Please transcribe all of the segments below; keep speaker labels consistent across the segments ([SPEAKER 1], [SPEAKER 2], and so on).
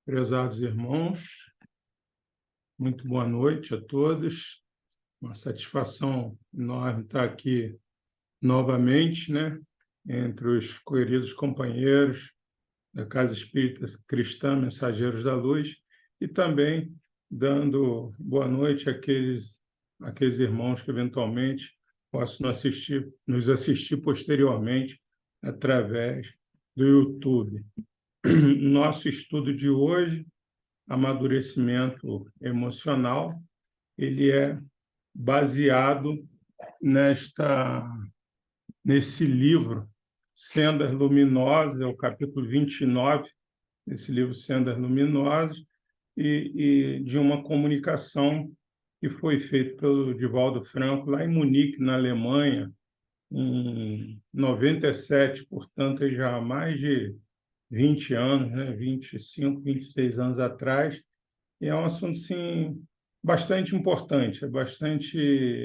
[SPEAKER 1] Prezados irmãos, muito boa noite a todos. Uma satisfação enorme estar aqui novamente, entre os queridos companheiros da Casa Espírita Cristã Mensageiros da Luz e também dando boa noite àqueles irmãos que eventualmente possam nos assistir posteriormente através do YouTube. Nosso estudo de hoje, amadurecimento emocional, ele é baseado nesse livro, Sendas Luminosas, é o capítulo 29 desse livro, Sendas Luminosas, e de uma comunicação que foi feita pelo Divaldo Franco, lá em Munique, na Alemanha, em 97, portanto, já há mais de 20 anos, 25, 26 anos atrás, e é um assunto, sim, bastante importante, é bastante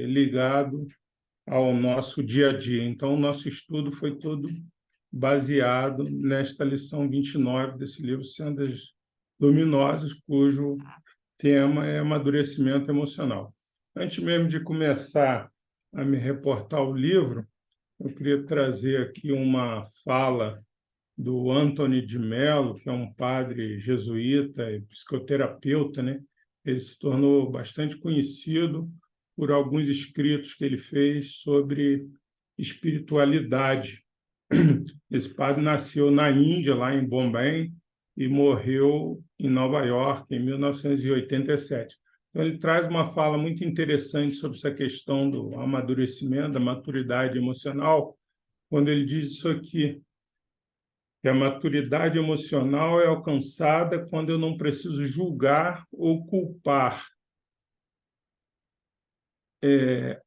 [SPEAKER 1] ligado ao nosso dia a dia. Então, o nosso estudo foi todo baseado nesta lição 29 desse livro, Sendas Luminosas, cujo tema é amadurecimento emocional. Antes mesmo de começar a me reportar o livro, eu queria trazer aqui uma fala do Antony de Mello, que é um padre jesuíta e psicoterapeuta, Ele se tornou bastante conhecido por alguns escritos que ele fez sobre espiritualidade. Esse padre nasceu na Índia, lá em Bombay, e morreu em Nova York, em 1987. Então, ele traz uma fala muito interessante sobre essa questão do amadurecimento, da maturidade emocional, quando ele diz isso aqui: que a maturidade emocional é alcançada quando eu não preciso julgar ou culpar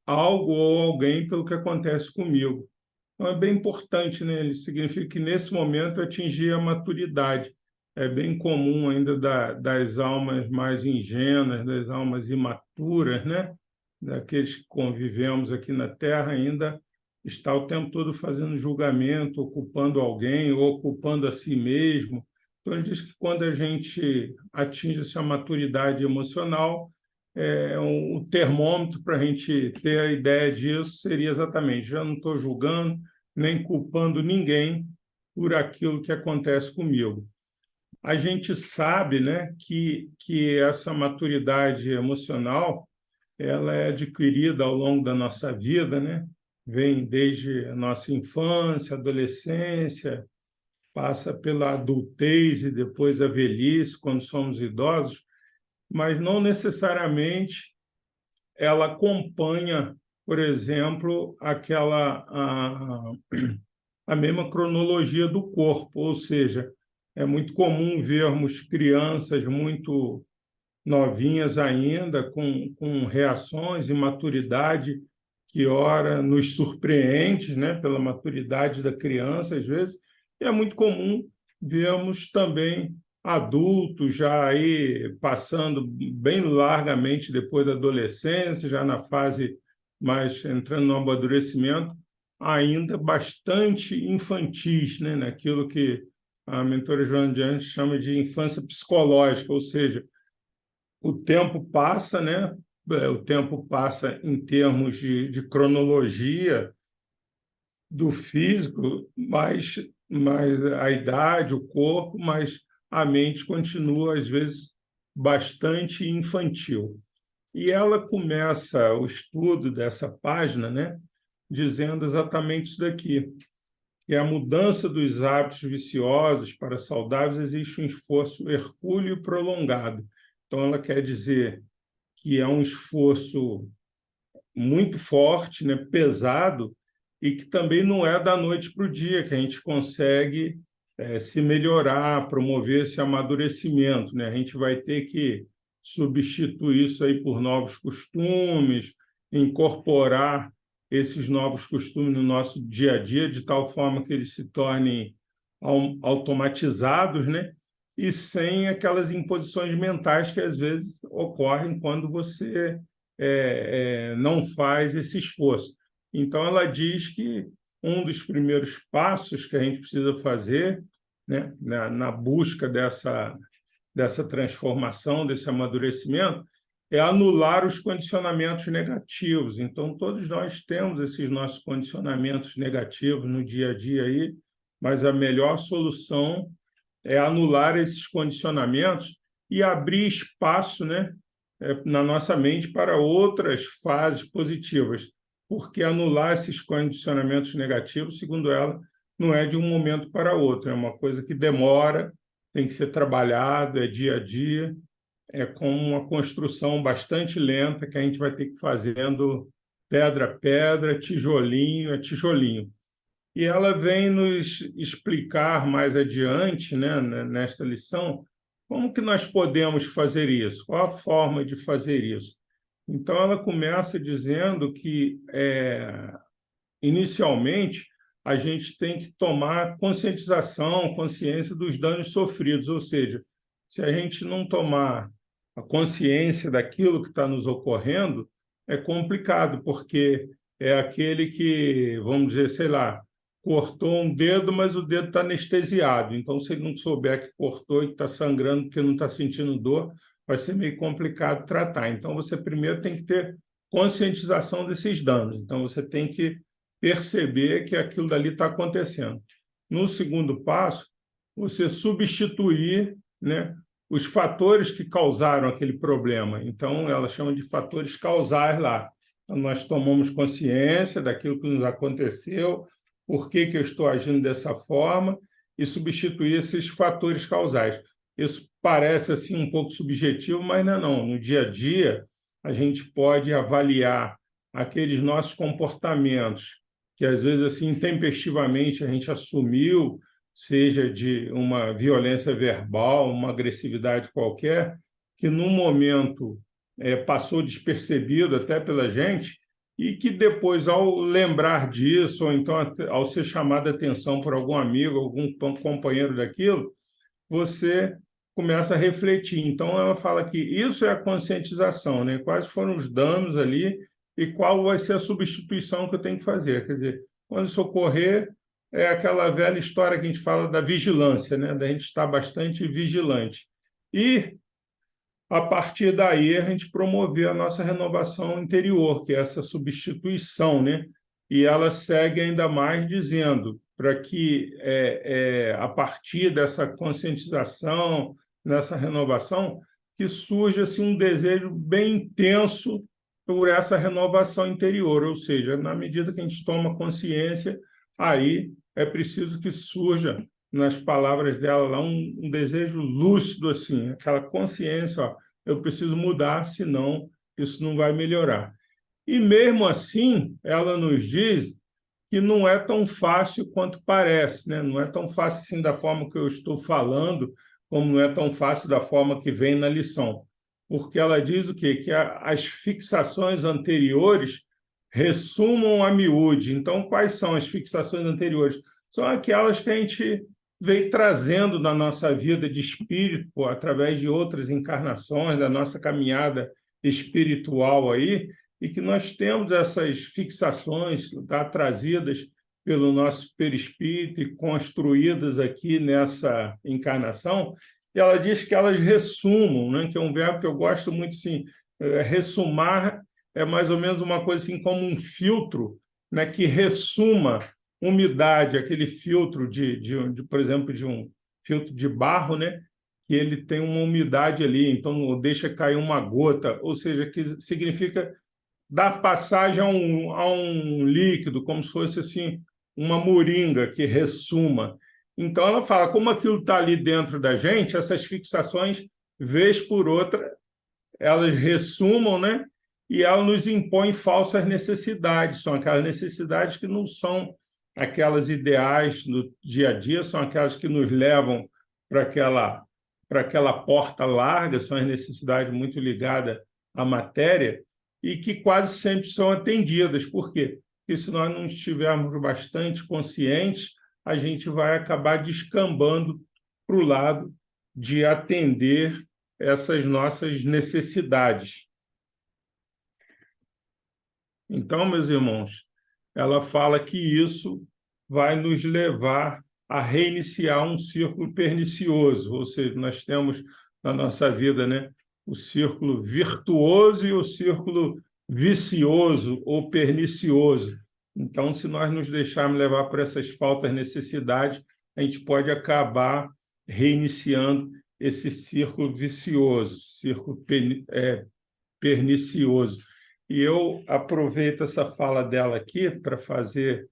[SPEAKER 1] algo ou alguém pelo que acontece comigo. Então, é bem importante, Ele significa que, nesse momento, eu atingi a maturidade. É bem comum ainda das almas mais ingênuas, das almas imaturas, Daqueles que convivemos aqui na Terra, ainda está o tempo todo fazendo julgamento, ocupando alguém ou ocupando a si mesmo. Então, ele diz que quando a gente atinge essa maturidade emocional, o termômetro para a gente ter a ideia disso seria exatamente: já não estou julgando nem culpando ninguém por aquilo que acontece comigo. A gente sabe, que essa maturidade emocional ela é adquirida ao longo da nossa vida, Vem desde a nossa infância, adolescência, passa pela adultez e depois a velhice, quando somos idosos, mas não necessariamente ela acompanha, por exemplo, a mesma cronologia do corpo, ou seja, é muito comum vermos crianças muito novinhas ainda, com reações e maturidade que, ora, nos surpreende, pela maturidade da criança, às vezes, e é muito comum vermos também adultos já aí passando bem largamente depois da adolescência, já na fase mais entrando no amadurecimento, ainda bastante infantis, naquilo que a mentora Joana de Anjos chama de infância psicológica, ou seja, o tempo passa, O tempo passa em termos de cronologia do físico, mas a idade, o corpo, mas a mente continua, às vezes, bastante infantil. E ela começa o estudo dessa página, dizendo exatamente isso daqui: que a mudança dos hábitos viciosos para saudáveis existe um esforço hercúleo e prolongado. Então, ela quer dizer que é um esforço muito forte, pesado, e que também não é da noite para o dia que a gente consegue se melhorar, promover esse amadurecimento, A gente vai ter que substituir isso aí por novos costumes, incorporar esses novos costumes no nosso dia a dia, de tal forma que eles se tornem automatizados, E sem aquelas imposições mentais que, às vezes, ocorrem quando você não faz esse esforço. Então, ela diz que um dos primeiros passos que a gente precisa fazer, na busca dessa transformação, desse amadurecimento, é anular os condicionamentos negativos. Então, todos nós temos esses nossos condicionamentos negativos no dia a dia aí, mas a melhor solução é anular esses condicionamentos e abrir espaço, né, na nossa mente para outras fases positivas, porque anular esses condicionamentos negativos, segundo ela, não é de um momento para outro, é uma coisa que demora, tem que ser trabalhado, é dia a dia, é com uma construção bastante lenta que a gente vai ter que ir fazendo pedra a pedra, tijolinho a tijolinho. E ela vem nos explicar mais adiante, né, nesta lição, como que nós podemos fazer isso, qual a forma de fazer isso. Então, ela começa dizendo que, inicialmente, a gente tem que tomar conscientização, consciência dos danos sofridos, ou seja, se a gente não tomar a consciência daquilo que está nos ocorrendo, é complicado, porque é aquele que, vamos dizer, sei lá, cortou um dedo, mas o dedo está anestesiado. Então, se ele não souber que cortou e que está sangrando porque não está sentindo dor, vai ser meio complicado tratar. Então, você primeiro tem que ter conscientização desses danos. Então, você tem que perceber que aquilo dali está acontecendo. No segundo passo, você substituir, né, os fatores que causaram aquele problema. Então, ela chama de fatores causais lá. Então, nós tomamos consciência daquilo que nos aconteceu, por que eu estou agindo dessa forma, e substituir esses fatores causais. Isso parece assim um pouco subjetivo, mas não é não. No dia a dia, a gente pode avaliar aqueles nossos comportamentos que, às vezes, assim, intempestivamente a gente assumiu, seja de uma violência verbal, uma agressividade qualquer, que, num momento, passou despercebido até pela gente, e que depois, ao lembrar disso, ou então ao ser chamado a atenção por algum amigo, algum companheiro daquilo, você começa a refletir. Então, ela fala que isso é a conscientização, né? Quais foram os danos ali e qual vai ser a substituição que eu tenho que fazer. Quer dizer, quando socorrer, é aquela velha história que a gente fala da vigilância, né? Da gente estar bastante vigilante. E, a partir daí, a gente promover a nossa renovação interior, que é essa substituição, né? E ela segue ainda mais dizendo para que, a partir dessa conscientização, nessa renovação, que surja assim, um desejo bem intenso por essa renovação interior, ou seja, na medida que a gente toma consciência, aí é preciso que surja, nas palavras dela lá, um desejo lúcido, assim, aquela consciência, ó, eu preciso mudar, senão isso não vai melhorar. E mesmo assim, ela nos diz que não é tão fácil quanto parece, né? Não é tão fácil assim da forma que eu estou falando, como não é tão fácil da forma que vem na lição. Porque ela diz o quê? Que as fixações anteriores ressumam a miúde. Então, quais são as fixações anteriores? São aquelas que a gente vem trazendo na nossa vida de espírito, através de outras encarnações, da nossa caminhada espiritual aí, e que nós temos essas fixações, tá, trazidas pelo nosso perispírito e construídas aqui nessa encarnação, e ela diz que elas ressumam, né, que é um verbo que eu gosto muito, sim. Ressumar é mais ou menos uma coisa assim como um filtro, né, que ressuma umidade, aquele filtro por exemplo, de um filtro de barro, né, que ele tem uma umidade ali, então deixa cair uma gota, ou seja, que significa dar passagem a um líquido, como se fosse assim uma moringa que ressuma. Então, ela fala, como aquilo está ali dentro da gente, essas fixações, vez por outra, elas ressumam, né? E elas nos impõem falsas necessidades, são aquelas necessidades que não são aquelas ideais do dia a dia, são aquelas que nos levam para aquela porta larga, são as necessidades muito ligadas à matéria, e que quase sempre são atendidas. Por quê? Porque se nós não estivermos bastante conscientes, a gente vai acabar descambando para o lado de atender essas nossas necessidades. Então, meus irmãos, ela fala que isso vai nos levar a reiniciar um círculo pernicioso, ou seja, nós na nossa vida, né? O círculo virtuoso e o círculo vicioso ou pernicioso. Então, se nós nos deixarmos levar por essas faltas necessidades, a gente pode acabar reiniciando esse círculo vicioso, círculo pernicioso. E eu aproveito essa fala dela aqui para fazer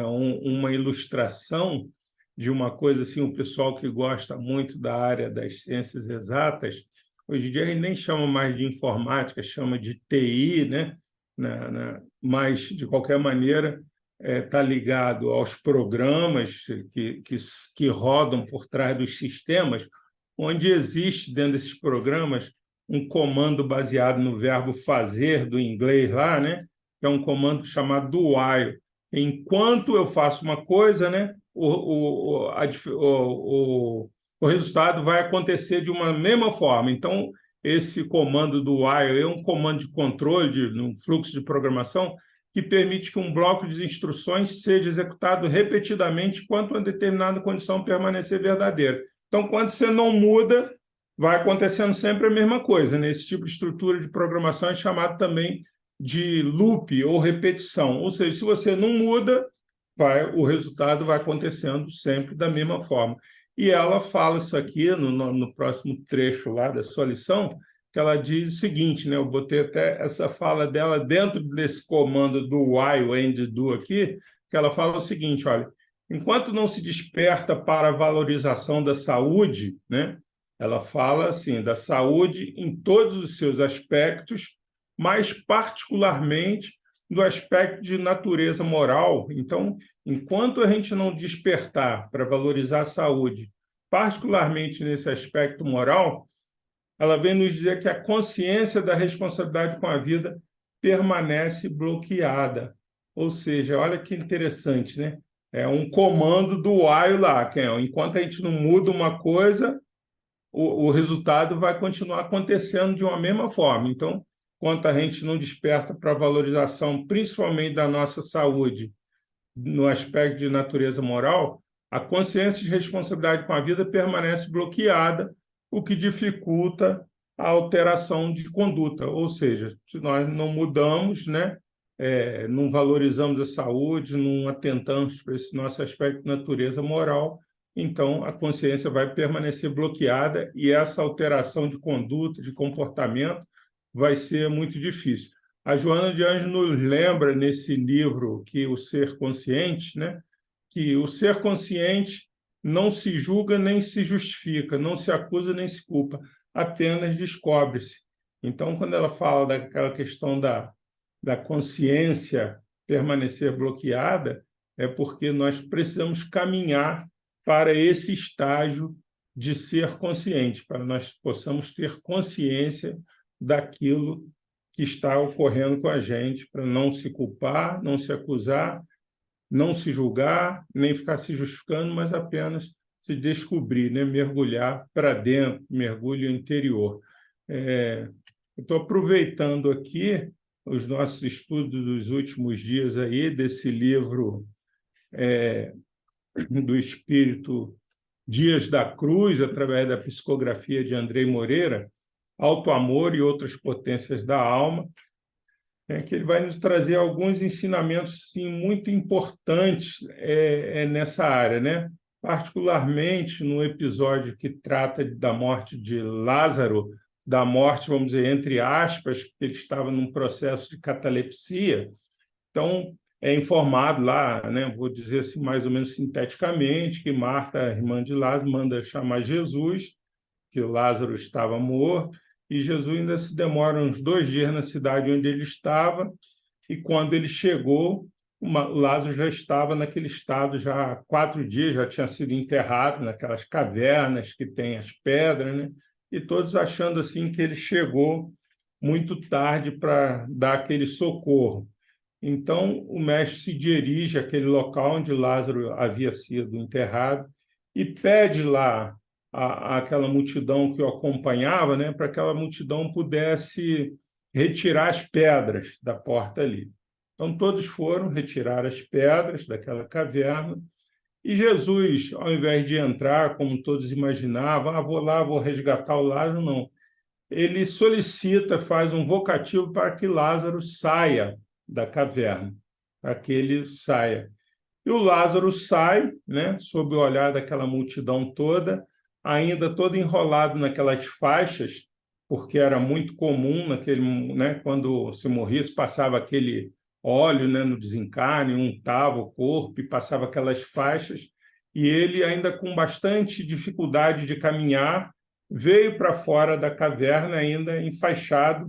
[SPEAKER 1] uma ilustração de uma coisa assim, o pessoal que gosta muito da área das ciências exatas, hoje em dia a gente nem chama mais de informática, chama de TI, né? Mas, de qualquer maneira, está ligado aos programas que rodam por trás dos sistemas, onde existe dentro desses programas um comando baseado no verbo fazer do inglês lá, né? Que é um comando chamado do while. Enquanto eu faço uma coisa, né? O resultado vai acontecer de uma mesma forma. Então, esse comando do while é um comando de controle num fluxo de programação que permite que um bloco de instruções seja executado repetidamente enquanto uma determinada condição permanecer verdadeira. Então, quando você não muda, vai acontecendo sempre a mesma coisa, né? Esse tipo de estrutura de programação é chamado também de loop ou repetição. Ou seja, se você não muda, o resultado vai acontecendo sempre da mesma forma. E ela fala isso aqui no próximo trecho lá da sua lição, que ela diz o seguinte, né? Eu botei até essa fala dela dentro desse comando do while and do aqui, que ela fala o seguinte, olha, enquanto não se desperta para a valorização da saúde, né? Ela fala assim, da saúde em todos os seus aspectos, mas particularmente do aspecto de natureza moral. Então, enquanto a gente não despertar para valorizar a saúde, particularmente nesse aspecto moral, ela vem nos dizer que a consciência da responsabilidade com a vida permanece bloqueada. Ou seja, olha que interessante, né? É um comando do while lá, que é, enquanto a gente não muda uma coisa, o resultado vai continuar acontecendo de uma mesma forma. Então, enquanto a gente não desperta para a valorização, principalmente da nossa saúde, no aspecto de natureza moral, a consciência de responsabilidade com a vida permanece bloqueada, o que dificulta a alteração de conduta. Ou seja, se nós não mudamos, né, não valorizamos a saúde, não atentamos para esse nosso aspecto de natureza moral, então a consciência vai permanecer bloqueada e essa alteração de conduta, de comportamento, vai ser muito difícil. A Joana de Anjos nos lembra, nesse livro, que o ser consciente, né, que o ser consciente não se julga nem se justifica, não se acusa nem se culpa, apenas descobre-se. Então, quando ela fala daquela questão da consciência permanecer bloqueada, é porque nós precisamos caminhar para esse estágio de ser consciente, para nós possamos ter consciência daquilo que está ocorrendo com a gente, para não se culpar, não se acusar, não se julgar, nem ficar se justificando, mas apenas se descobrir, né? Mergulhar para dentro, mergulho interior. Eu estou aproveitando aqui os nossos estudos dos últimos dias aí, desse livro do Espírito Dias da Cruz, através da psicografia de Andrei Moreira, Alto Amor e Outras Potências da Alma, que ele vai nos trazer alguns ensinamentos sim, muito importantes nessa área, né? Particularmente no episódio que trata da morte de Lázaro, da morte, vamos dizer, entre aspas, porque ele estava num processo de catalepsia. Então, é informado lá, né? Vou dizer assim, mais ou menos sinteticamente, que Marta, a irmã de Lázaro, manda chamar Jesus, que o Lázaro estava morto, e Jesus ainda se demora uns 2 dias na cidade onde ele estava, e quando ele chegou, Lázaro já estava naquele estado já há 4 dias, já tinha sido enterrado naquelas cavernas que tem as pedras, né? E todos achando assim que ele chegou muito tarde para dar aquele socorro. Então, o mestre se dirige àquele local onde Lázaro havia sido enterrado e pede lá àquela multidão que o acompanhava, né, para que aquela multidão pudesse retirar as pedras da porta ali. Então, todos foram retirar as pedras daquela caverna E Jesus, ao invés de entrar, como todos imaginavam, vou lá, vou resgatar o Lázaro, não. Ele solicita, faz um vocativo para que Lázaro saia da caverna, para que ele saia. E o Lázaro sai, né, sob o olhar daquela multidão toda, ainda todo enrolado naquelas faixas, porque era muito comum naquele, né, quando se morria, se passava aquele óleo, né, no desencarne, untava o corpo e passava aquelas faixas, e ele ainda com bastante dificuldade de caminhar, veio para fora da caverna ainda enfaixado,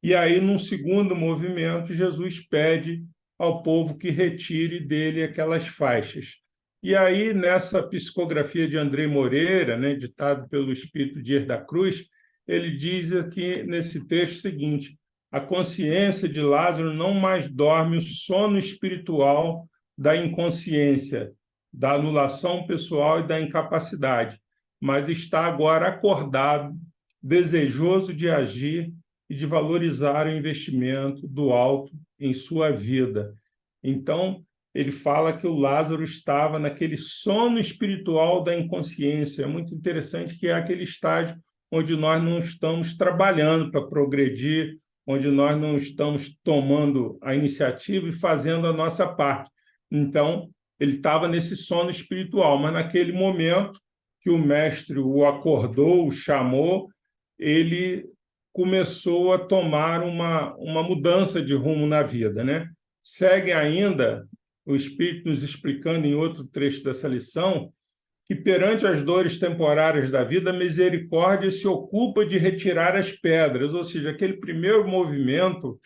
[SPEAKER 1] e aí, num segundo movimento, Jesus pede ao povo que retire dele aquelas faixas. E aí, nessa psicografia de André Moreira, né, ditado pelo Espírito Dias da Cruz, ele diz aqui nesse texto o seguinte: a consciência de Lázaro não mais dorme o sono espiritual da inconsciência, da anulação pessoal e da incapacidade, mas está agora acordado, desejoso de agir e de valorizar o investimento do alto em sua vida. Então, ele fala que o Lázaro estava naquele sono espiritual da inconsciência. É muito interessante que é aquele estágio onde nós não estamos trabalhando para progredir, onde nós não estamos tomando a iniciativa e fazendo a nossa parte. Então, ele estava nesse sono espiritual, mas naquele momento que o mestre o acordou, o chamou, ele começou a tomar uma mudança de rumo na vida, né? Segue ainda o Espírito nos explicando em outro trecho dessa lição que perante as dores temporárias da vida, a misericórdia se ocupa de retirar as pedras, ou seja, aquele primeiro movimento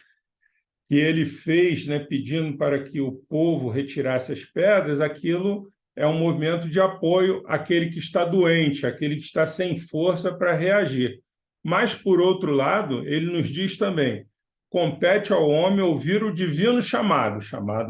[SPEAKER 1] que ele fez, né, pedindo para que o povo retirasse as pedras, aquilo é um movimento de apoio àquele que está doente, àquele que está sem força para reagir. Mas, por outro lado, ele nos diz também: compete ao homem ouvir o divino chamado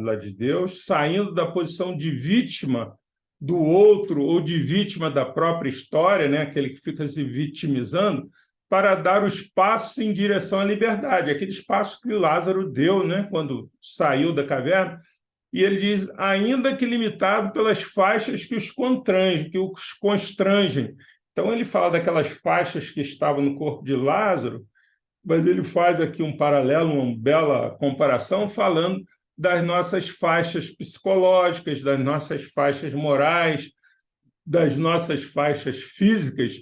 [SPEAKER 1] lá de Deus, saindo da posição de vítima do outro ou de vítima da própria história, né? Aquele que fica se vitimizando, para dar os passos em direção à liberdade, aquele espaço que Lázaro deu, né? Quando saiu da caverna. E ele diz, ainda que limitado pelas faixas que os constrangem. Então, ele fala daquelas faixas que estavam no corpo de Lázaro, mas ele faz aqui um paralelo, uma bela comparação, falando das nossas faixas psicológicas, das nossas faixas morais, das nossas faixas físicas,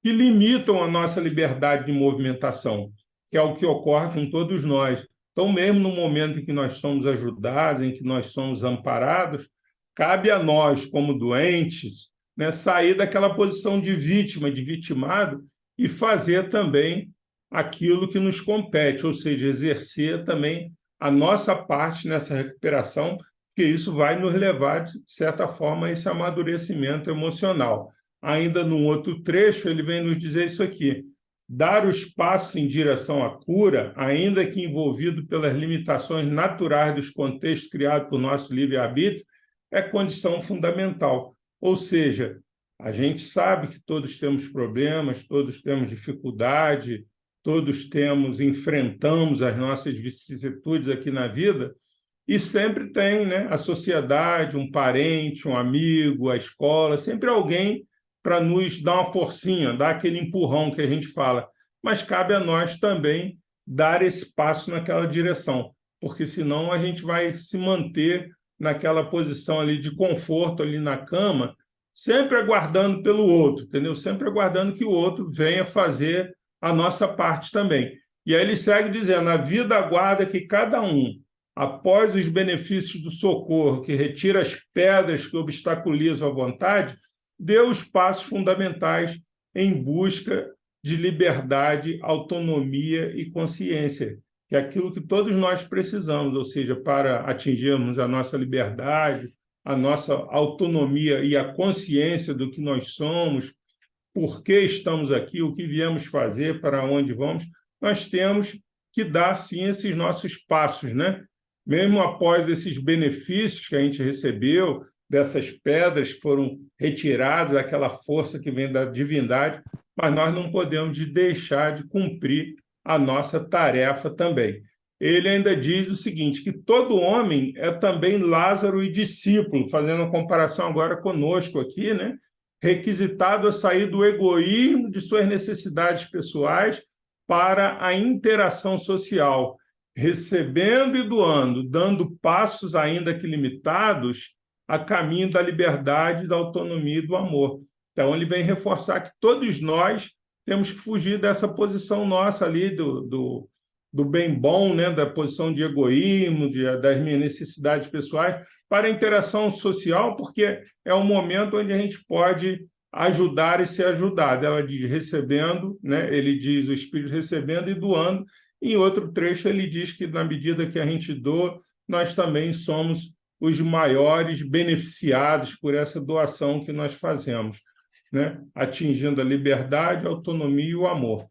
[SPEAKER 1] que limitam a nossa liberdade de movimentação, que é o que ocorre com todos nós. Então, mesmo no momento em que nós somos ajudados, em que nós somos amparados, cabe a nós, como doentes, né, sair daquela posição de vítima, de vitimado, e fazer também aquilo que nos compete, ou seja, exercer também a nossa parte nessa recuperação, porque isso vai nos levar, de certa forma, a esse amadurecimento emocional. Ainda num outro trecho, ele vem nos dizer isso aqui: dar os passos em direção à cura, ainda que envolvido pelas limitações naturais dos contextos criados por nosso livre-arbítrio, é condição fundamental. Ou seja, a gente sabe que todos temos problemas, todos temos dificuldade, todos enfrentamos as nossas vicissitudes aqui na vida, e sempre tem, né, a sociedade, um parente, um amigo, a escola, sempre alguém para nos dar uma forcinha, dar aquele empurrão que a gente fala. Mas cabe a nós também dar esse passo naquela direção, porque senão a gente vai se manter naquela posição ali de conforto ali na cama, sempre aguardando pelo outro, entendeu? Sempre aguardando que o outro venha fazer a nossa parte também. E aí ele segue dizendo: a vida aguarda que cada um, após os benefícios do socorro, que retira as pedras que obstaculizam a vontade, dê os passos fundamentais em busca de liberdade, autonomia e consciência, que é aquilo que todos nós precisamos, ou seja, para atingirmos a nossa liberdade, a nossa autonomia e a consciência do que nós somos, por que estamos aqui, o que viemos fazer, para onde vamos, nós temos que dar, sim, esses nossos passos, né? Mesmo após esses benefícios que a gente recebeu, dessas pedras que foram retiradas, aquela força que vem da divindade, mas nós não podemos deixar de cumprir a nossa tarefa também. ele ainda diz o seguinte, que todo homem é também Lázaro e discípulo, fazendo uma comparação agora conosco aqui, né? Requisitado a sair do egoísmo de suas necessidades pessoais para a interação social, recebendo e doando, dando passos ainda que limitados a caminho da liberdade, da autonomia e do amor. Então, ele vem reforçar que todos nós temos que fugir dessa posição nossa ali do bem bom, né, da posição de egoísmo, das minhas necessidades pessoais, para a interação social, porque é um momento onde a gente pode ajudar e ser ajudado. Ela diz recebendo, né, ele diz o Espírito recebendo e doando. Em outro trecho, ele diz que, na medida que a gente doa, nós também somos os maiores beneficiados por essa doação que nós fazemos, né, atingindo a liberdade, a autonomia e o amor.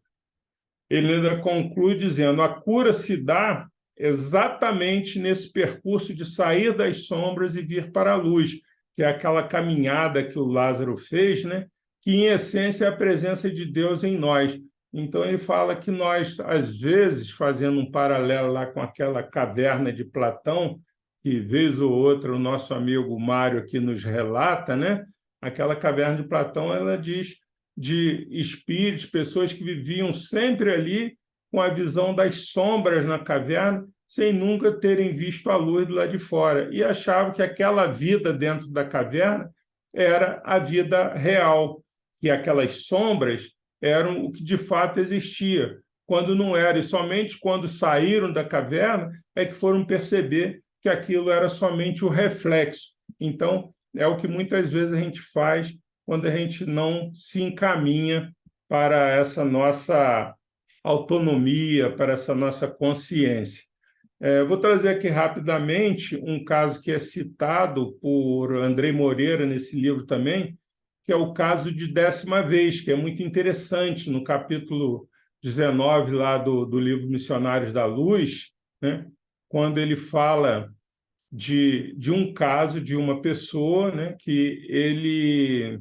[SPEAKER 1] Ele ainda conclui dizendo: a cura se dá exatamente nesse percurso de sair das sombras e vir para a luz, que é aquela caminhada que o Lázaro fez, né? Que, em essência, é a presença de Deus em nós. Então, ele fala que nós, às vezes, fazendo um paralelo lá com aquela caverna de Platão, que, vez ou outra, o nosso amigo Mário aqui nos relata, né? Aquela caverna de Platão, ela diz de espíritos, pessoas que viviam sempre ali com a visão das sombras na caverna, sem nunca terem visto a luz do lado de fora, e achavam que aquela vida dentro da caverna era a vida real, que aquelas sombras eram o que de fato existia, quando não era, e somente quando saíram da caverna é que foram perceber que aquilo era somente o reflexo. Então, é o que muitas vezes a gente faz quando a gente não se encaminha para essa nossa autonomia, para essa nossa consciência. Vou trazer aqui rapidamente um caso que é citado por Andrei Moreira nesse livro também, que é o caso de Décima Vez, que é muito interessante, no capítulo 19 lá do livro Missionários da Luz, né, quando ele fala de um caso de uma pessoa, né, que ele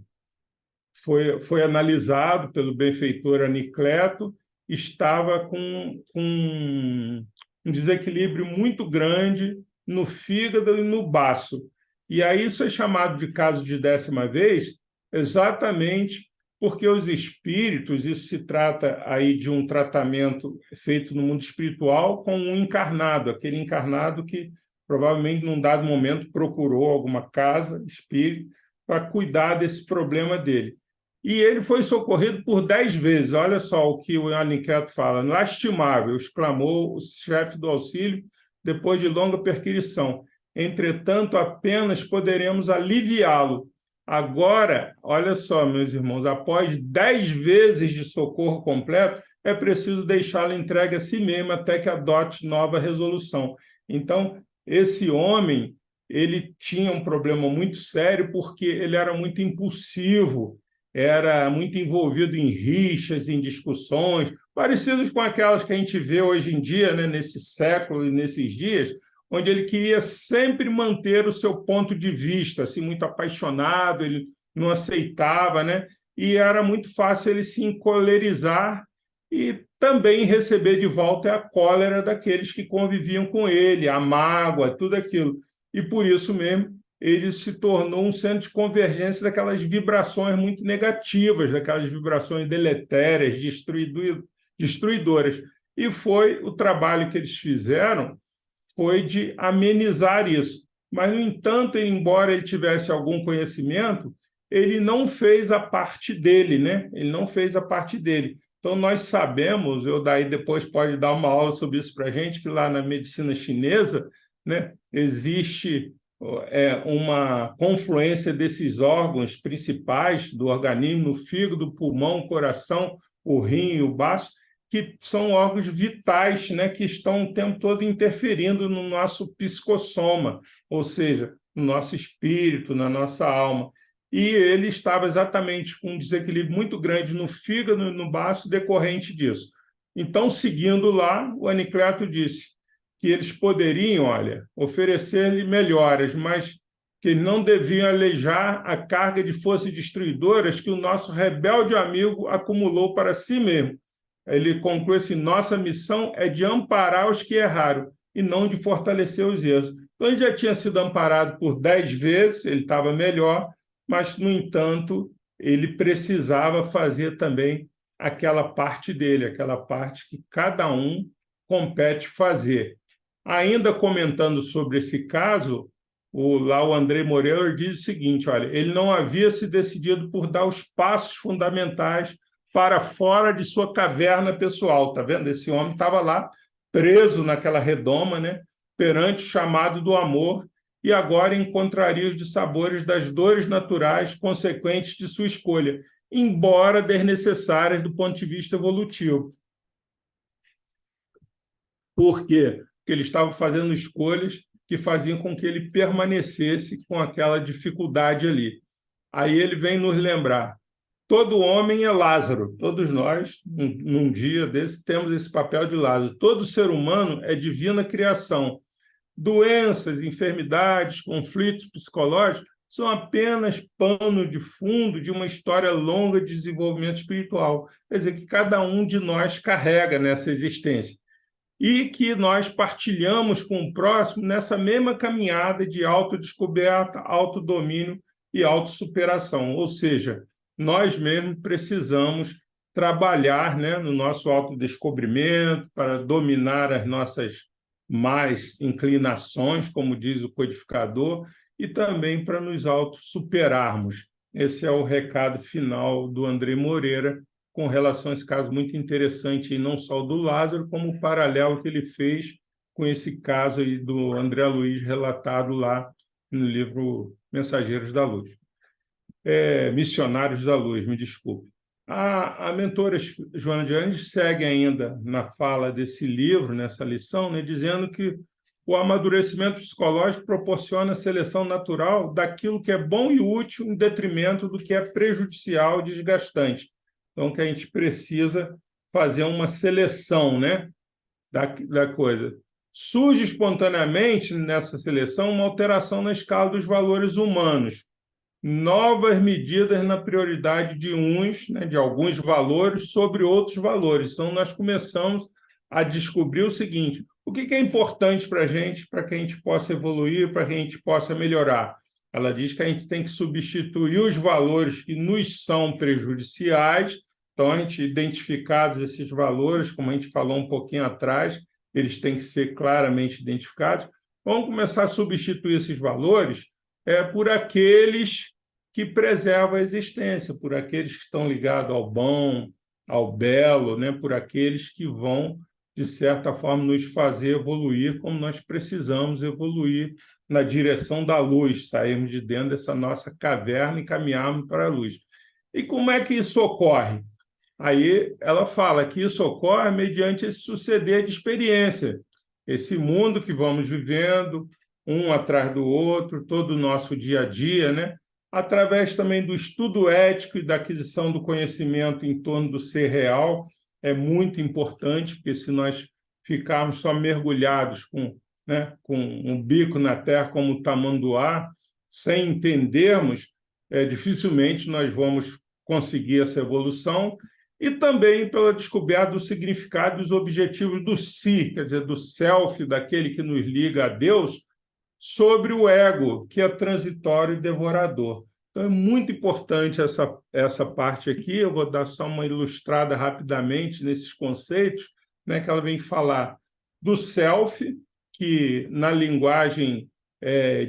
[SPEAKER 1] foi analisado pelo benfeitor Anicleto, estava com um desequilíbrio muito grande no fígado e no baço. E aí isso é chamado de caso de décima vez, exatamente porque os espíritos, isso se trata aí de um tratamento feito no mundo espiritual com um encarnado, aquele encarnado que provavelmente num dado momento procurou alguma casa espírita para cuidar desse problema dele. E ele foi socorrido por 10 vezes. Olha só o que o Aniqueto fala. Lastimável, exclamou o chefe do auxílio, depois de longa perquisição. Entretanto, apenas poderemos aliviá-lo. Agora, olha só, meus irmãos, após 10 vezes de socorro completo, é preciso deixá-lo entregue a si mesmo até que adote nova resolução. Então, esse homem, ele tinha um problema muito sério porque ele era muito impulsivo, era muito envolvido em rixas, em discussões, parecidas com aquelas que a gente vê hoje em dia, né, nesse século e nesses dias, onde ele queria sempre manter o seu ponto de vista, assim, muito apaixonado, ele não aceitava, né? E era muito fácil ele se encolerizar e também receber de volta a cólera daqueles que conviviam com ele, a mágoa, tudo aquilo. E por isso mesmo ele se tornou um centro de convergência daquelas vibrações muito negativas, daquelas vibrações deletérias, destruidoras. E foi o trabalho que eles fizeram, foi de amenizar isso. Mas, no entanto, embora ele tivesse algum conhecimento, ele não fez a parte dele, né? Ele não fez a parte dele. Então, nós sabemos, eu daí depois pode dar uma aula sobre isso para a gente, que lá na medicina chinesa, né, existe uma confluência desses órgãos principais do organismo, o fígado, o pulmão, o coração, o rim e o baço, que são órgãos vitais, né, que estão o tempo todo interferindo no nosso psicossoma, ou seja, no nosso espírito, na nossa alma. E ele estava exatamente com um desequilíbrio muito grande no fígado e no baço decorrente disso. Então, seguindo lá, o Anicleto disse que eles poderiam, olha, oferecer-lhe melhoras, mas que não deviam alejar a carga de forças destruidoras que o nosso rebelde amigo acumulou para si mesmo. ele conclui assim: nossa missão é de amparar os que erraram e não de fortalecer os erros. Então, ele já tinha sido amparado por 10 vezes, ele estava melhor, mas, no entanto, ele precisava fazer também aquela parte dele, aquela parte que cada um compete fazer. Ainda comentando sobre esse caso, o André Moreira diz o seguinte: olha, ele não havia se decidido por dar os passos fundamentais para fora de sua caverna pessoal. Está vendo? Esse homem estava lá, preso naquela redoma, né, perante o chamado do amor, e agora encontraria os dissabores das dores naturais consequentes de sua escolha, embora desnecessárias do ponto de vista evolutivo. Por quê? Porque ele estava fazendo escolhas que faziam com que ele permanecesse com aquela dificuldade ali. Aí ele vem nos lembrar: todo homem é Lázaro, todos nós, num dia desse, temos esse papel de Lázaro. Todo ser humano é divina criação. Doenças, enfermidades, conflitos psicológicos são apenas pano de fundo de uma história longa de desenvolvimento espiritual. Quer dizer, que cada um de nós carrega nessa existência e que nós partilhamos com o próximo nessa mesma caminhada de autodescoberta, autodomínio e autossuperação. Ou seja, nós mesmos precisamos trabalhar, né, no nosso autodescobrimento para dominar as nossas más inclinações, como diz o codificador, e também para nos autossuperarmos. Esse é o recado final do André Moreira com relação a esse caso muito interessante, e não só do Lázaro, como o paralelo que ele fez com esse caso aí do André Luiz, relatado lá no livro Mensageiros da Luz. Missionários da Luz, me desculpe. A mentora Joana de Anjos segue ainda na fala desse livro, nessa lição, né, dizendo que o amadurecimento psicológico proporciona a seleção natural daquilo que é bom e útil em detrimento do que é prejudicial e desgastante. Então, que a gente precisa fazer uma seleção, né, da coisa. Surge espontaneamente nessa seleção uma alteração na escala dos valores humanos, novas medidas na prioridade de uns, né, de alguns valores sobre outros valores. Então, nós começamos a descobrir o seguinte: o que é importante para que a gente possa evoluir, para que a gente possa melhorar? Ela diz que a gente tem que substituir os valores que nos são prejudiciais. Então, a gente, identificados esses valores, como a gente falou um pouquinho atrás, eles têm que ser claramente identificados. Vamos começar a substituir esses valores por aqueles que preservam a existência, por aqueles que estão ligados ao bom, ao belo, né? Por aqueles que vão, de certa forma, nos fazer evoluir como nós precisamos evoluir na direção da luz, sairmos de dentro dessa nossa caverna e caminharmos para a luz. E como é que isso ocorre? Aí ela fala que isso ocorre mediante esse suceder de experiência, esse mundo que vamos vivendo, um atrás do outro, todo o nosso dia a dia, né? Através também do estudo ético e da aquisição do conhecimento em torno do ser real, é muito importante, porque se nós ficarmos só mergulhados com um bico na terra como o tamanduá, sem entendermos, dificilmente nós vamos conseguir essa evolução, e também pela descoberta do significado e dos objetivos do si, quer dizer, do self, daquele que nos liga a Deus, sobre o ego, que é transitório e devorador. Então, é muito importante essa parte aqui. Eu vou dar só uma ilustrada rapidamente nesses conceitos, né, que ela vem falar do self, que na linguagem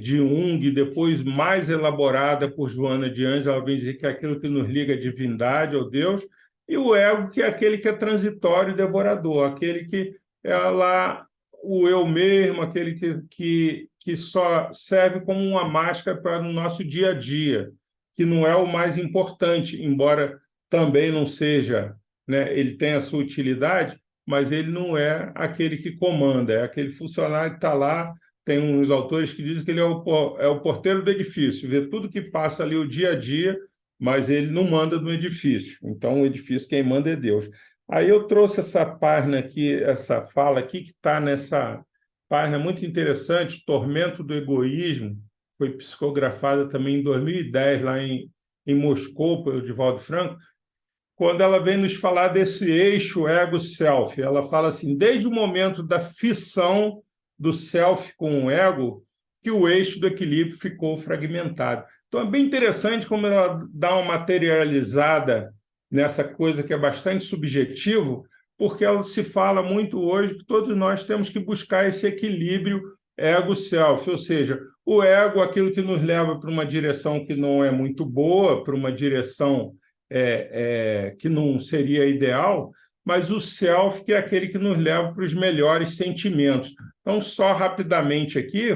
[SPEAKER 1] de Jung, depois mais elaborada por Joana de Anjos, ela vem dizer que é aquilo que nos liga à divindade, ao Deus, e o ego, que é aquele que é transitório e devorador, aquele que é lá o eu mesmo, aquele que só serve como uma máscara para o nosso dia a dia, que não é o mais importante, embora também não seja, né, ele tem a sua utilidade, mas ele não é aquele que comanda, é aquele funcionário que está lá. Tem uns autores que dizem que ele é o porteiro do edifício, vê tudo que passa ali o dia a dia, mas ele não manda no edifício. Então, o edifício, quem manda é Deus. Aí eu trouxe essa página aqui, essa fala aqui, que está nessa página muito interessante, Tormento do Egoísmo, foi psicografada também em 2010, lá em Moscou, pelo Divaldo Franco. quando ela vem nos falar desse eixo ego-self. Ela fala assim, desde o momento da fissão do self com o ego, que o eixo do equilíbrio ficou fragmentado. Então, é bem interessante como ela dá uma materializada nessa coisa que é bastante subjetivo, porque ela se fala muito hoje que todos nós temos que buscar esse equilíbrio ego-self, ou seja, o ego, aquilo que nos leva para uma direção que não é muito boa, para uma direção que não seria ideal, mas o self, que é aquele que nos leva para os melhores sentimentos. Então, só rapidamente aqui,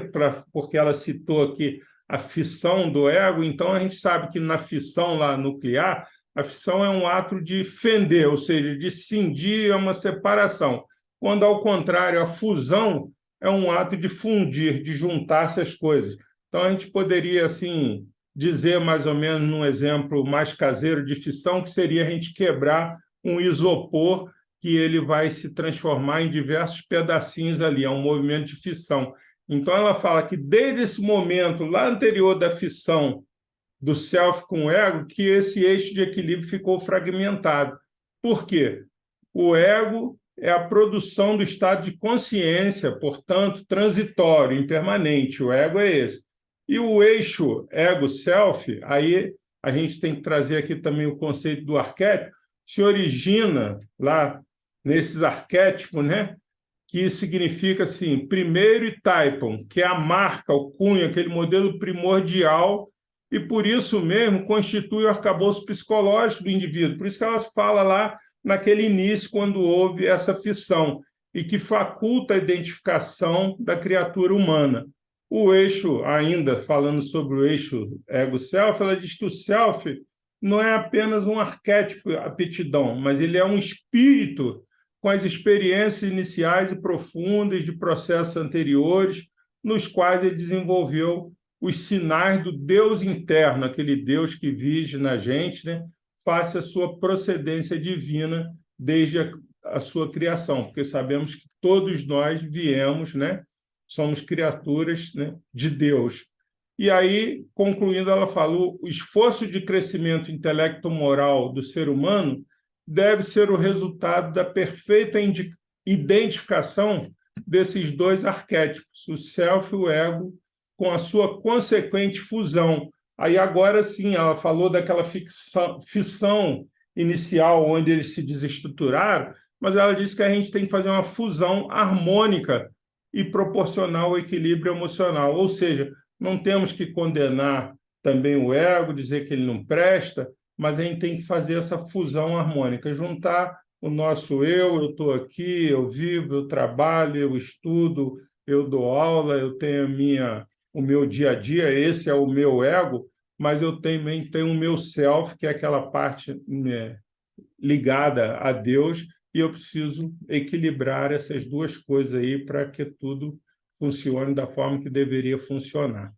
[SPEAKER 1] porque ela citou aqui a fissão do ego, então a gente sabe que na fissão lá nuclear, a fissão é um ato de fender, ou seja, de cindir, é uma separação. Quando, ao contrário, a fusão é um ato de fundir, de juntar essas coisas. Então, a gente poderia, assim, dizer mais ou menos num exemplo mais caseiro de fissão, que seria a gente quebrar um isopor que ele vai se transformar em diversos pedacinhos ali, é um movimento de fissão. Então, ela fala que desde esse momento lá anterior da fissão do self com o ego, que esse eixo de equilíbrio ficou fragmentado. Por quê? O ego é a produção do estado de consciência, portanto, transitório, impermanente. O ego é esse. E o eixo ego-self, aí a gente tem que trazer aqui também o conceito do arquétipo, se origina lá nesses arquétipos, né? Que significa assim, primeiro e taipon, que é a marca, o cunho, aquele modelo primordial, e por isso mesmo constitui o arcabouço psicológico do indivíduo. Por isso que ela fala lá naquele início, quando houve essa fissão, e que faculta a identificação da criatura humana. O eixo, ainda falando sobre o eixo ego-self, ela diz que o self não é apenas um arquétipo, aptidão, mas ele é um espírito com as experiências iniciais e profundas de processos anteriores, nos quais ele desenvolveu os sinais do Deus interno, aquele Deus que vige na gente, né, face à sua procedência divina desde a sua criação, porque sabemos que todos nós viemos, né, somos criaturas, né, de Deus. E aí, concluindo, ela falou, o esforço de crescimento intelecto-moral do ser humano deve ser o resultado da perfeita identificação desses dois arquétipos, o self e o ego, com a sua consequente fusão. Aí agora sim, ela falou daquela fissão inicial, onde eles se desestruturaram, mas ela disse que a gente tem que fazer uma fusão harmônica e proporcional ao equilíbrio emocional, ou seja, não temos que condenar também o ego, dizer que ele não presta, mas a gente tem que fazer essa fusão harmônica, juntar o nosso eu estou aqui, eu vivo, eu trabalho, eu estudo, eu dou aula, eu tenho o meu dia a dia, esse é o meu ego, mas eu também tenho o meu self, que é aquela parte, né, ligada a Deus, e eu preciso equilibrar essas duas coisas aí para que tudo funcione da forma que deveria funcionar.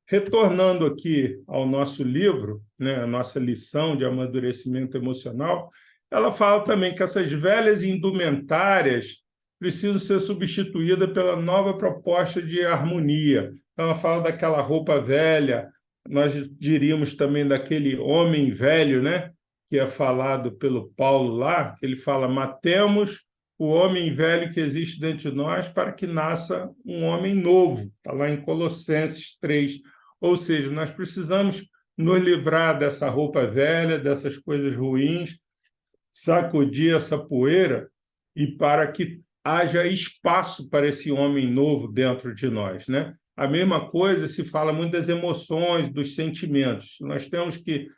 [SPEAKER 1] Retornando aqui ao nosso livro, né, a nossa lição de amadurecimento emocional, ela fala também que essas velhas indumentárias precisam ser substituídas pela nova proposta de harmonia. Então, ela fala daquela roupa velha, nós diríamos também daquele homem velho, né, que é falado pelo Paulo lá, que ele fala, matemos o homem velho que existe dentro de nós para que nasça um homem novo. Está lá em Colossenses 3. Ou seja, nós precisamos nos livrar dessa roupa velha, dessas coisas ruins, sacudir essa poeira e para que haja espaço para esse homem novo dentro de nós, né? A mesma coisa se fala muito das emoções, dos sentimentos. Nós temos que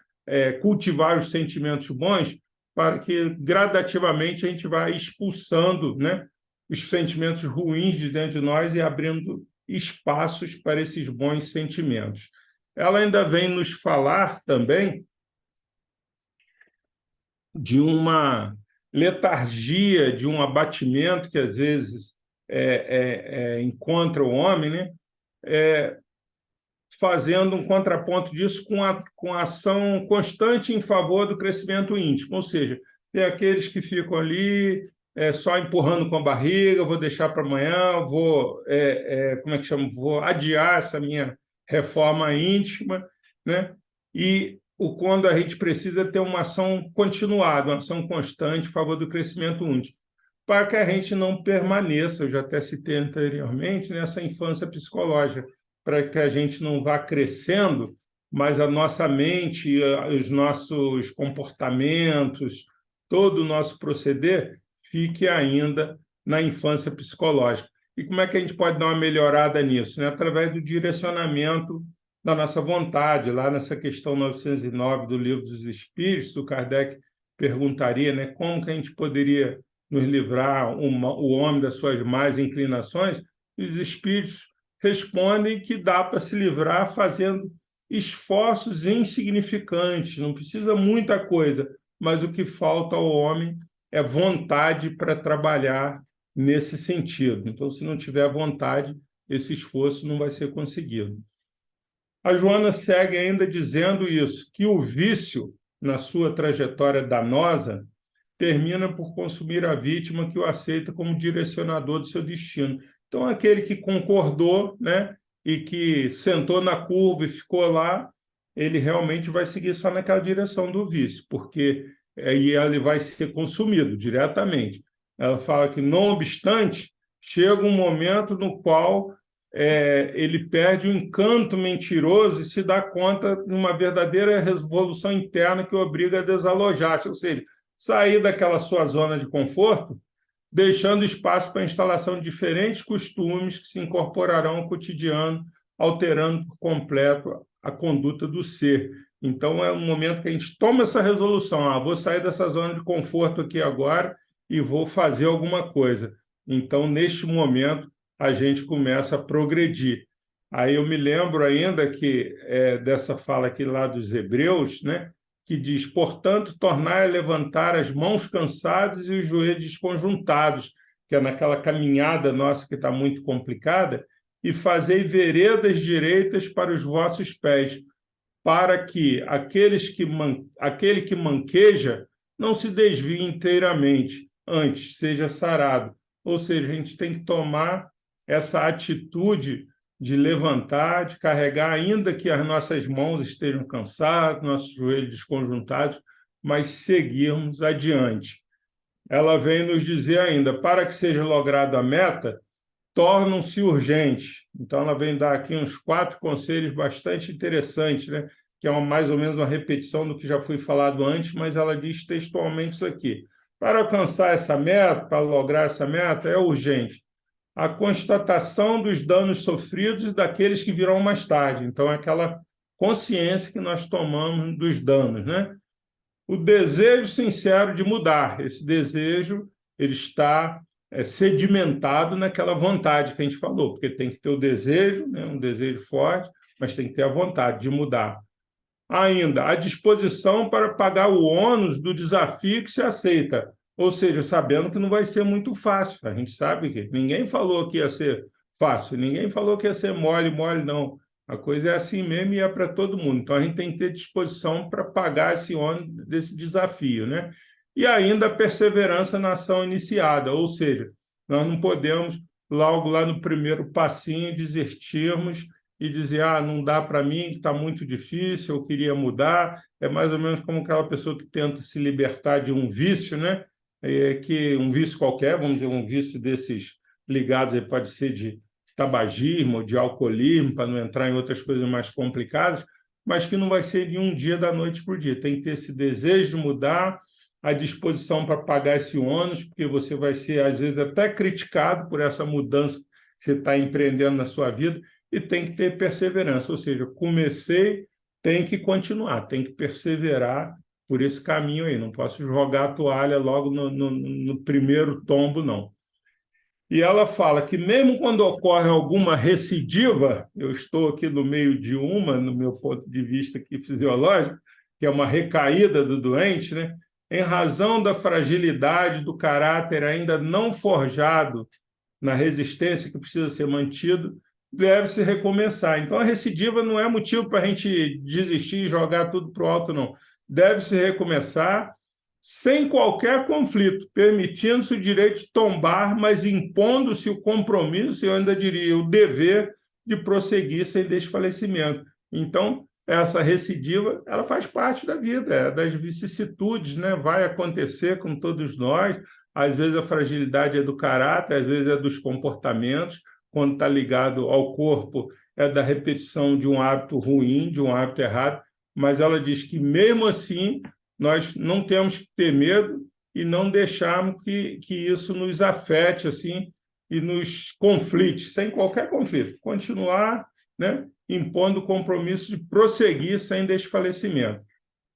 [SPEAKER 1] cultivar os sentimentos bons para que gradativamente a gente vá expulsando, né, os sentimentos ruins de dentro de nós e abrindo espaços para esses bons sentimentos. Ela ainda vem nos falar também de uma letargia, de um abatimento que às vezes encontra o homem, né? Fazendo um contraponto disso com a ação constante em favor do crescimento íntimo, ou seja, tem aqueles que ficam ali só empurrando com a barriga, vou deixar para amanhã, como é que chama? Vou adiar essa minha reforma íntima, né? E quando a gente precisa ter uma ação continuada, uma ação constante em favor do crescimento único, para que a gente não permaneça, eu já até citei anteriormente, nessa infância psicológica, para que a gente não vá crescendo, mas a nossa mente, os nossos comportamentos, todo o nosso proceder fique ainda na infância psicológica. E como é que a gente pode dar uma melhorada nisso? Né? Através do direcionamento da nossa vontade. Lá nessa questão 909 do Livro dos Espíritos, o Kardec perguntaria, né, como que a gente poderia nos livrar, o homem das suas más inclinações. Os espíritos respondem que dá para se livrar fazendo esforços insignificantes, não precisa muita coisa, mas o que falta ao homem é vontade para trabalhar nesse sentido. Então, se não tiver vontade, esse esforço não vai ser conseguido. A Joana segue ainda dizendo isso, que o vício, na sua trajetória danosa, termina por consumir a vítima que o aceita como direcionador do seu destino. Então, aquele que concordou, né, e que sentou na curva e ficou lá, ele realmente vai seguir só naquela direção do vício, porque aí ele vai ser consumido diretamente. Ela fala que, não obstante, chega um momento no qual ele perde o encanto mentiroso e se dá conta de uma verdadeira revolução interna que o obriga a desalojar-se, ou seja, sair daquela sua zona de conforto, deixando espaço para a instalação de diferentes costumes que se incorporarão ao cotidiano, alterando por completo a conduta do ser. Então, é um momento que a gente toma essa resolução, vou sair dessa zona de conforto aqui agora e vou fazer alguma coisa. Então, neste momento, a gente começa a progredir. Aí eu me lembro ainda que dessa fala aqui lá dos Hebreus, né, que diz, portanto, tornai a levantar as mãos cansadas e os joelhos desconjuntados, que é naquela caminhada nossa que está muito complicada, e fazei veredas direitas para os vossos pés, para que aquele que manqueja não se desvie inteiramente, antes seja sarado. Ou seja, a gente tem que tomar essa atitude de levantar, de carregar, ainda que as nossas mãos estejam cansadas, nossos joelhos desconjuntados, mas seguirmos adiante. Ela vem nos dizer ainda, para que seja lograda a meta, tornam-se urgentes. Então, ela vem dar aqui uns 4 conselhos bastante interessantes, né? Que é mais ou menos uma repetição do que já foi falado antes, mas ela diz textualmente isso aqui. Para alcançar essa meta, para lograr essa meta, é urgente a constatação dos danos sofridos e daqueles que virão mais tarde. Então, é aquela consciência que nós tomamos dos danos, né? O desejo sincero de mudar. Esse desejo ele está sedimentado naquela vontade que a gente falou, porque tem que ter o desejo, né? Um desejo forte, mas tem que ter a vontade de mudar. Ainda, a disposição para pagar o ônus do desafio que se aceita, ou seja, sabendo que não vai ser muito fácil. A gente sabe que ninguém falou que ia ser fácil, ninguém falou que ia ser mole, não. A coisa é assim mesmo e é para todo mundo. Então, a gente tem que ter disposição para pagar esse ônus desse desafio, né? E ainda a perseverança na ação iniciada, ou seja, nós não podemos, logo lá no primeiro passinho, desistirmos e dizer, não dá para mim, está muito difícil, eu queria mudar. É mais ou menos como aquela pessoa que tenta se libertar de um vício, né? Que um vício qualquer, vamos dizer, um vício desses ligados, aí pode ser de tabagismo, de alcoolismo, para não entrar em outras coisas mais complicadas, mas que não vai ser de um dia da noite para o dia. Tem que ter esse desejo de mudar, a disposição para pagar esse ônus, porque você vai ser, às vezes, até criticado por essa mudança que você está empreendendo na sua vida, e tem que ter perseverança, ou seja, comecei, tem que continuar, tem que perseverar por esse caminho aí, não posso jogar a toalha logo no primeiro tombo, não. E ela fala que mesmo quando ocorre alguma recidiva, eu estou aqui no meio de no meu ponto de vista aqui fisiológico, que é uma recaída do doente, né? Em razão da fragilidade do caráter ainda não forjado na resistência que precisa ser mantido, deve-se recomeçar. Então, a recidiva não é motivo para a gente desistir e jogar tudo para o alto, não. Deve-se recomeçar sem qualquer conflito, permitindo-se o direito de tombar, mas impondo-se o compromisso, eu ainda diria, o dever de prosseguir sem desfalecimento. Então, essa recidiva, ela faz parte da vida, das vicissitudes, né? Vai acontecer com todos nós. Às vezes a fragilidade é do caráter, às vezes é dos comportamentos. Quando está ligado ao corpo, é da repetição de um hábito ruim, de um hábito errado. Mas ela diz que, mesmo assim, nós não temos que ter medo e não deixarmos que isso nos afete assim, e nos conflite, sem qualquer conflito. Continuar, né, impondo o compromisso de prosseguir sem desfalecimento.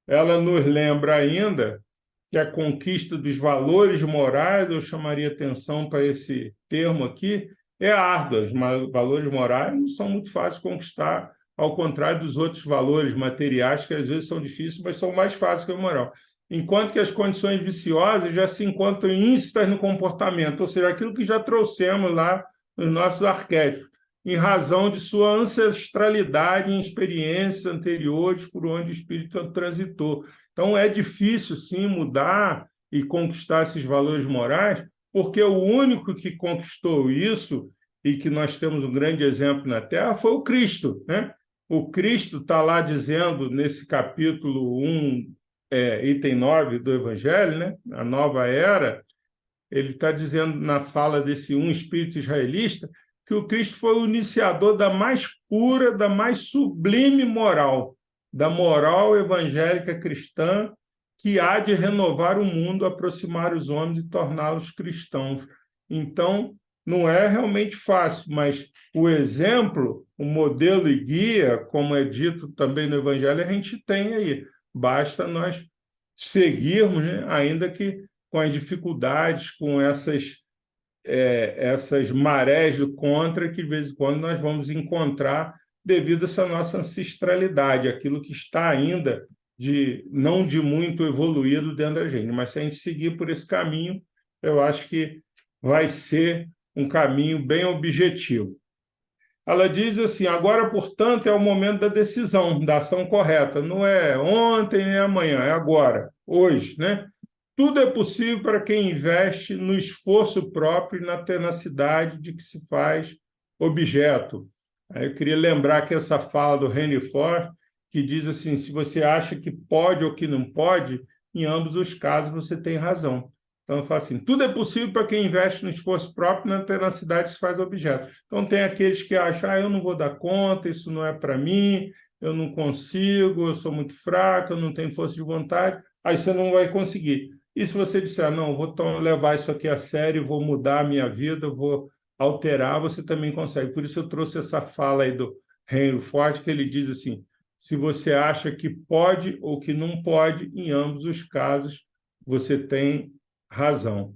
[SPEAKER 1] Ela nos lembra ainda que a conquista dos valores morais, eu chamaria atenção para esse termo aqui, é árdua. Os valores morais não são muito fáceis de conquistar, ao contrário dos outros valores materiais, que às vezes são difíceis, mas são mais fáceis que a moral. Enquanto que as condições viciosas já se encontram íncitas no comportamento, ou seja, aquilo que já trouxemos lá nos nossos arquétipos, em razão de sua ancestralidade em experiências anteriores por onde o espírito transitou. Então, é difícil, sim, mudar e conquistar esses valores morais, porque o único que conquistou isso, e que nós temos um grande exemplo na Terra, foi o Cristo, né? O Cristo está lá dizendo, nesse capítulo 1, item 9 do Evangelho, né? A nova era, ele está dizendo na fala desse espírito israelita, que o Cristo foi o iniciador da mais pura, da mais sublime moral, da moral evangélica cristã, que há de renovar o mundo, aproximar os homens e torná-los cristãos. Então, não é realmente fácil, mas o exemplo, o modelo e guia, como é dito também no Evangelho, a gente tem aí. Basta nós seguirmos, né? Ainda que com as dificuldades, com essas marés do contra que, de vez em quando, nós vamos encontrar devido a essa nossa ancestralidade, aquilo que está ainda não de muito evoluído dentro da gente. Mas se a gente seguir por esse caminho, eu acho que vai ser um caminho bem objetivo. Ela diz assim, agora, portanto, é o momento da decisão, da ação correta. Não é ontem nem amanhã, é agora, hoje, né? Tudo é possível para quem investe no esforço próprio e na tenacidade de que se faz objeto. Aí eu queria lembrar que essa fala do Henry Ford, que diz assim, se você acha que pode ou que não pode, em ambos os casos você tem razão. Então, eu falo assim, tudo é possível para quem investe no esforço próprio e na tenacidade que se faz objeto. Então, tem aqueles que acham, eu não vou dar conta, isso não é para mim, eu não consigo, eu sou muito fraco, eu não tenho força de vontade, aí você não vai conseguir. E se você disser, não, vou levar isso aqui a sério, vou mudar a minha vida, vou alterar, você também consegue. Por isso eu trouxe essa fala aí do Henry Ford, que ele diz assim, se você acha que pode ou que não pode, em ambos os casos, você tem razão.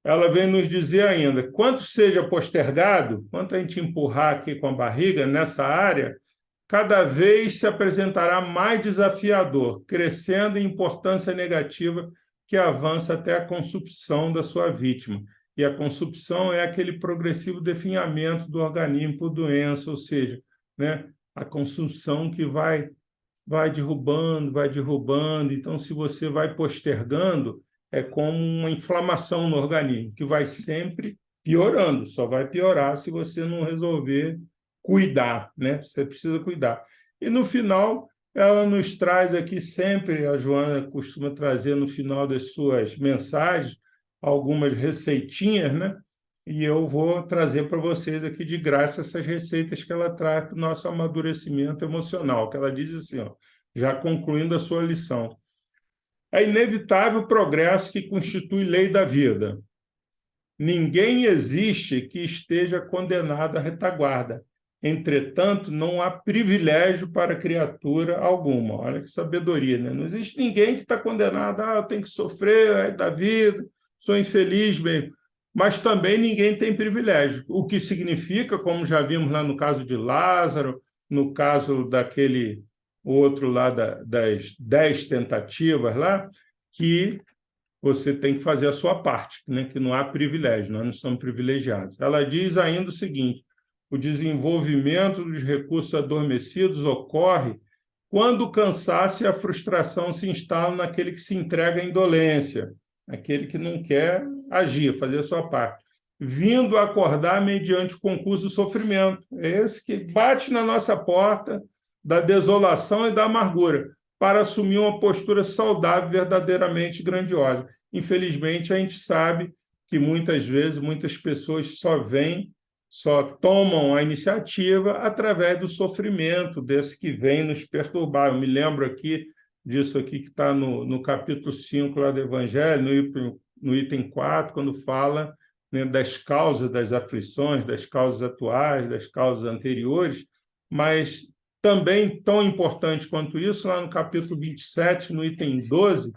[SPEAKER 1] Ela vem nos dizer ainda, quanto seja postergado, quanto a gente empurrar aqui com a barriga nessa área, cada vez se apresentará mais desafiador, crescendo em importância negativa que avança até a consumpção da sua vítima. E a consumpção é aquele progressivo definhamento do organismo por doença, ou seja, né, a consumpção que vai derrubando, vai derrubando. Então, se você vai postergando, é como uma inflamação no organismo, que vai sempre piorando, só vai piorar se você não resolver cuidar, né? Você precisa cuidar. E, no final, ela nos traz aqui sempre, a Joana costuma trazer no final das suas mensagens, algumas receitinhas, né? E eu vou trazer para vocês aqui de graça essas receitas que ela traz para o nosso amadurecimento emocional, que ela diz assim, ó, já concluindo a sua lição. É inevitável o progresso que constitui lei da vida. Ninguém existe que esteja condenado à retaguarda. Entretanto, não há privilégio para criatura alguma. Olha que sabedoria, né? Não existe ninguém que está condenado, eu tenho que sofrer, é da vida, sou infeliz mesmo. Mas também ninguém tem privilégio. O que significa, como já vimos lá no caso de Lázaro, no caso daquele outro lá das 10 tentativas lá, que você tem que fazer a sua parte, né? Que não há privilégio, nós não somos privilegiados. Ela diz ainda o seguinte, o desenvolvimento dos recursos adormecidos ocorre quando o cansaço e a frustração se instalam naquele que se entrega à indolência, aquele que não quer agir, fazer a sua parte, vindo a acordar mediante o concurso do sofrimento. É esse que bate na nossa porta, da desolação e da amargura, para assumir uma postura saudável, verdadeiramente grandiosa. Infelizmente, a gente sabe que muitas vezes, muitas pessoas só tomam a iniciativa através do sofrimento desse que vem nos perturbar. Eu me lembro aqui disso aqui que está no capítulo 5 lá do Evangelho, no item 4, quando fala, né, das causas das aflições, das causas atuais, das causas anteriores, mas também tão importante quanto isso, lá no capítulo 27, no item 12,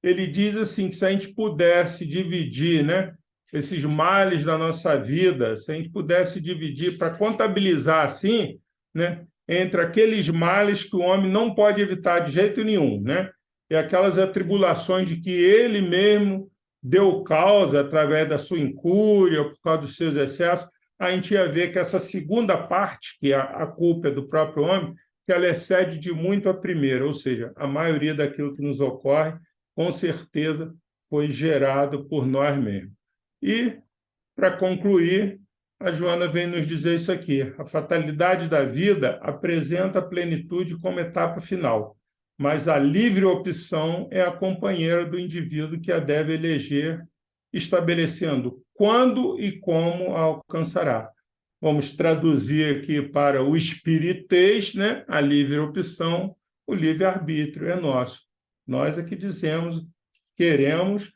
[SPEAKER 1] ele diz assim, que se a gente pudesse dividir, né, esses males da nossa vida, se a gente pudesse dividir para contabilizar assim, né, entre aqueles males que o homem não pode evitar de jeito nenhum, né, e aquelas atribulações de que ele mesmo deu causa através da sua incúria, por causa dos seus excessos, a gente ia ver que essa segunda parte, que a culpa é do próprio homem, que ela excede de muito a primeira, ou seja, a maioria daquilo que nos ocorre, com certeza, foi gerado por nós mesmos. E, para concluir, a Joana vem nos dizer isso aqui: a fatalidade da vida apresenta a plenitude como etapa final, mas a livre opção é a companheira do indivíduo que a deve eleger, estabelecendo quando e como a alcançará. Vamos traduzir aqui para o espiritês, né? A livre opção, o livre-arbítrio é nosso. Nós é que dizemos, queremos,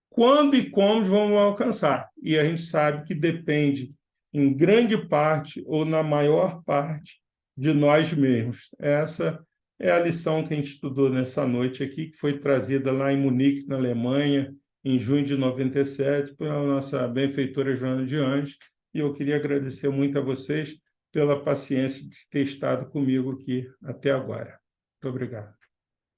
[SPEAKER 1] quando e como vamos alcançar. E a gente sabe que depende, em grande parte ou na maior parte, de nós mesmos. Essa é a lição que a gente estudou nessa noite aqui, que foi trazida lá em Munique, na Alemanha, em junho de 97, pela nossa benfeitora Joana de Anjos. E eu queria agradecer muito a vocês pela paciência de ter estado comigo aqui até agora. Muito obrigado.